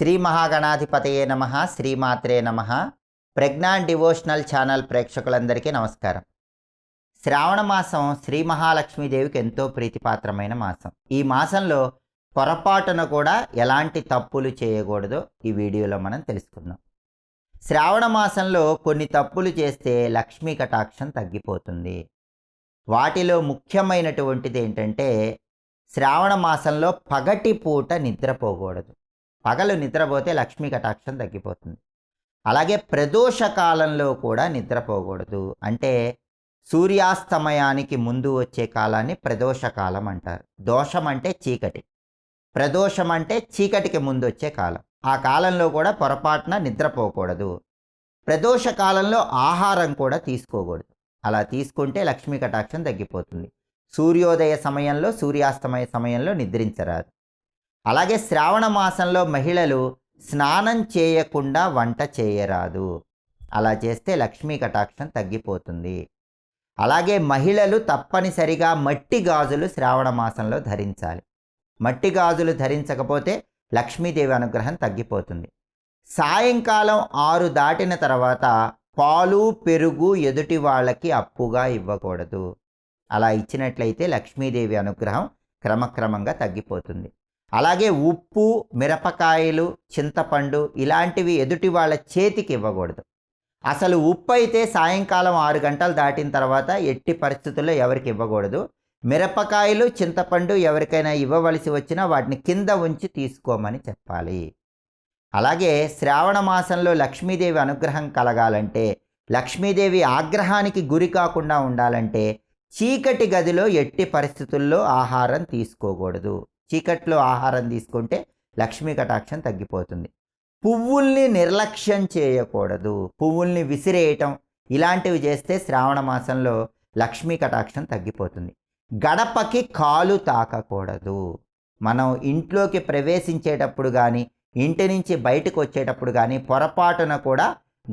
శ్రీ మహాగణాధిపతయే నమః, శ్రీమాత్రే నమః. ప్రజ్ఞాన్ డివోషనల్ ఛానల్ ప్రేక్షకులందరికీ నమస్కారం. శ్రావణ మాసం శ్రీ మహాలక్ష్మీదేవికి ఎంతో ప్రీతిపాత్రమైన మాసం. ఈ మాసంలో పొరపాటున కూడా ఎలాంటి తప్పులు చేయకూడదో ఈ వీడియోలో మనం తెలుసుకుందాం. శ్రావణ మాసంలో కొన్ని తప్పులు చేస్తే లక్ష్మీ కటాక్షం తగ్గిపోతుంది. వాటిలో ముఖ్యమైనటువంటిది ఏంటంటే, శ్రావణ మాసంలో పగటి పూట నిద్రపోకూడదు. పగలు నిద్రపోతే లక్ష్మీ కటాక్షం తగ్గిపోతుంది. అలాగే ప్రదోష కాలంలో కూడా నిద్రపోకూడదు. అంటే సూర్యాస్తమయానికి ముందు వచ్చే కాలాన్ని ప్రదోష కాలం అంటారు. దోషం అంటే చీకటి, ప్రదోషం అంటే చీకటికి ముందు వచ్చే కాలం. ఆ కాలంలో కూడా పొరపాటున నిద్రపోకూడదు. ప్రదోష కాలంలో ఆహారం కూడా తీసుకోకూడదు. అలా తీసుకుంటే లక్ష్మీ కటాక్షం తగ్గిపోతుంది. సూర్యోదయ సమయంలో, సూర్యాస్తమయ సమయంలో నిద్రించరాదు. అలాగే శ్రావణ మాసంలో మహిళలు స్నానం చేయకుండా వంట చేయరాదు. అలా చేస్తే లక్ష్మీ కటాక్షం తగ్గిపోతుంది. అలాగే మహిళలు తప్పనిసరిగా మట్టి గాజులు శ్రావణ మాసంలో ధరించాలి. మట్టి గాజులు ధరించకపోతే లక్ష్మీదేవి అనుగ్రహం తగ్గిపోతుంది. సాయంకాలం 6 దాటిన తర్వాత పాలు పెరుగు ఎదుటి వాళ్ళకి అప్పుగా ఇవ్వకూడదు. అలా ఇచ్చినట్లయితే లక్ష్మీదేవి అనుగ్రహం క్రమక్రమంగా తగ్గిపోతుంది. అలాగే ఉప్పు, మిరపకాయలు, చింతపండు ఇలాంటివి ఎదుటి వాళ్ళ చేతికి ఇవ్వకూడదు. అసలు ఉప్పు అయితే సాయంకాలం 6 గంటలు దాటిన తర్వాత ఎట్టి పరిస్థితుల్లో ఎవరికి ఇవ్వకూడదు. మిరపకాయలు, చింతపండు ఎవరికైనా ఇవ్వవలసి వచ్చినా వాటిని కింద ఉంచి తీసుకోమని చెప్పాలి. అలాగే శ్రావణ మాసంలో లక్ష్మీదేవి అనుగ్రహం కలగాలంటే, లక్ష్మీదేవి ఆగ్రహానికి గురి కాకుండా ఉండాలంటే చీకటి గదిలో ఎట్టి పరిస్థితుల్లో ఆహారం తీసుకోకూడదు. చీకట్లో ఆహారం తీసుకుంటే లక్ష్మీ కటాక్షం తగ్గిపోతుంది. పువ్వుల్ని నిర్లక్ష్యం చేయకూడదు. పువ్వుల్ని విసిరేయటం ఇలాంటివి చేస్తే శ్రావణ మాసంలో లక్ష్మీ కటాక్షం తగ్గిపోతుంది. గడపకి కాలు తాకకూడదు. మనం ఇంట్లోకి ప్రవేశించేటప్పుడు కానీ, ఇంటి నుంచి బయటకు వచ్చేటప్పుడు కానీ పొరపాటున కూడా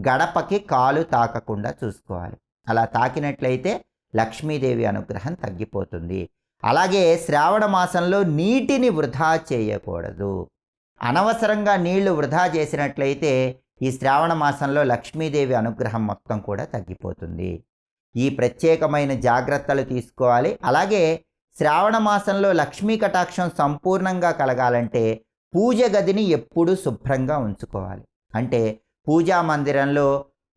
గడపకి కాలు తాకకుండా చూసుకోవాలి. అలా తాకినట్లయితే లక్ష్మీదేవి అనుగ్రహం తగ్గిపోతుంది. అలాగే శ్రావణ మాసంలో నీటిని వృధా చేయకూడదు. అనవసరంగా నీళ్లు వృధా చేసినట్లయితే ఈ శ్రావణ మాసంలో లక్ష్మీదేవి అనుగ్రహం మొత్తం కూడా తగ్గిపోతుంది. ఈ ప్రత్యేకమైన జాగ్రత్తలు తీసుకోవాలి. అలాగే శ్రావణ మాసంలో లక్ష్మీ కటాక్షం సంపూర్ణంగా కలగాలంటే పూజ గదిని ఎప్పుడూ శుభ్రంగా ఉంచుకోవాలి. అంటే పూజా మందిరంలో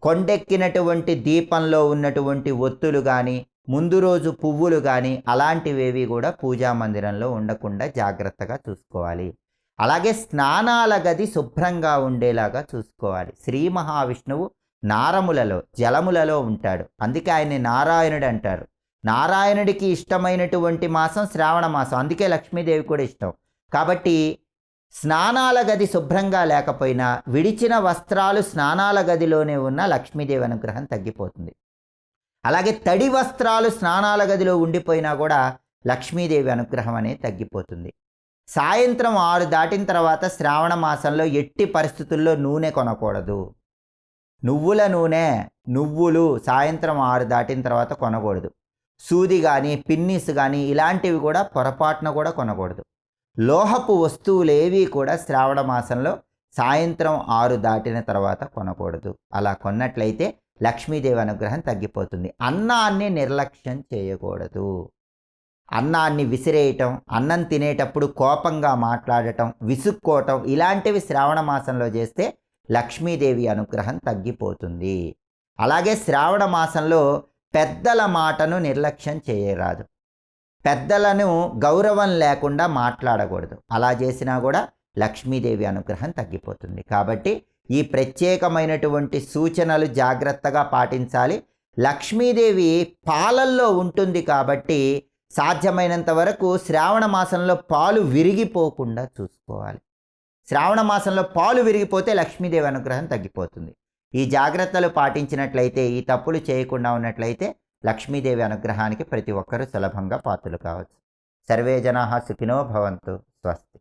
కొండెక్కినటువంటి దీపంలో ఉన్నటువంటి ఒత్తులు కానీ, ముందు రోజు పువ్వులు కానీ అలాంటివేవి కూడా పూజా మందిరంలో ఉండకుండా జాగ్రత్తగా చూసుకోవాలి. అలాగే స్నానాల గది శుభ్రంగా ఉండేలాగా చూసుకోవాలి. శ్రీ మహావిష్ణువు నారములలో, జలములలో ఉంటాడు. అందుకే ఆయన్ని నారాయణుడు అంటారు. నారాయణుడికి ఇష్టమైనటువంటి మాసం శ్రావణ మాసం. అందుకే లక్ష్మీదేవి కూడా ఇష్టం. కాబట్టి స్నానాల గది శుభ్రంగా లేకపోయినా విడిచిన వస్త్రాలు స్నానాల గదిలోనే ఉన్న లక్ష్మీదేవి అనుగ్రహం తగ్గిపోతుంది. అలాగే తడి వస్త్రాలు స్నానాల గదిలో ఉండిపోయినా కూడా లక్ష్మీదేవి అనుగ్రహం అనేది తగ్గిపోతుంది. సాయంత్రం 6 దాటిన తర్వాత శ్రావణ మాసంలో ఎట్టి పరిస్థితుల్లో నూనె కొనకూడదు. నువ్వుల నూనె, నువ్వులు సాయంత్రం 6 దాటిన తర్వాత కొనకూడదు. సూది కానీ, పిన్నిస్ కానీ ఇలాంటివి కూడా పొరపాటున కూడా కొనకూడదు. లోహపు వస్తువులేవి కూడా శ్రావణ మాసంలో సాయంత్రం 6 దాటిన తర్వాత కొనకూడదు. అలా కొన్నట్లయితే లక్ష్మీదేవి అనుగ్రహం తగ్గిపోతుంది. అన్నాన్ని నిర్లక్ష్యం చేయకూడదు. అన్నాన్ని విసిరేయటం, అన్నం తినేటప్పుడు కోపంగా మాట్లాడటం, విసుక్కోవటం ఇలాంటివి శ్రావణ మాసంలో చేస్తే లక్ష్మీదేవి అనుగ్రహం తగ్గిపోతుంది. అలాగే శ్రావణ మాసంలో పెద్దల మాటను నిర్లక్ష్యం చేయరాదు. పెద్దలను గౌరవం లేకుండా మాట్లాడకూడదు. అలా చేసినా కూడా లక్ష్మీదేవి అనుగ్రహం తగ్గిపోతుంది. కాబట్టి ఈ ప్రత్యేకమైనటువంటి సూచనలు జాగ్రత్తగా పాటించాలి. లక్ష్మీదేవి పాలల్లో ఉంటుంది కాబట్టి సాధ్యమైనంత వరకు శ్రావణ మాసంలో పాలు విరిగిపోకుండా చూసుకోవాలి. శ్రావణ మాసంలో పాలు విరిగిపోతే లక్ష్మీదేవి అనుగ్రహం తగ్గిపోతుంది. ఈ జాగ్రత్తలు పాటించినట్లయితే, ఈ తప్పులు చేయకుండా ఉన్నట్లయితే లక్ష్మీదేవి అనుగ్రహానికి ప్రతి ఒక్కరూ సులభంగా పాత్రలు కావచ్చు. సర్వే జనాః సుఖినో భవంతు. స్వస్తి.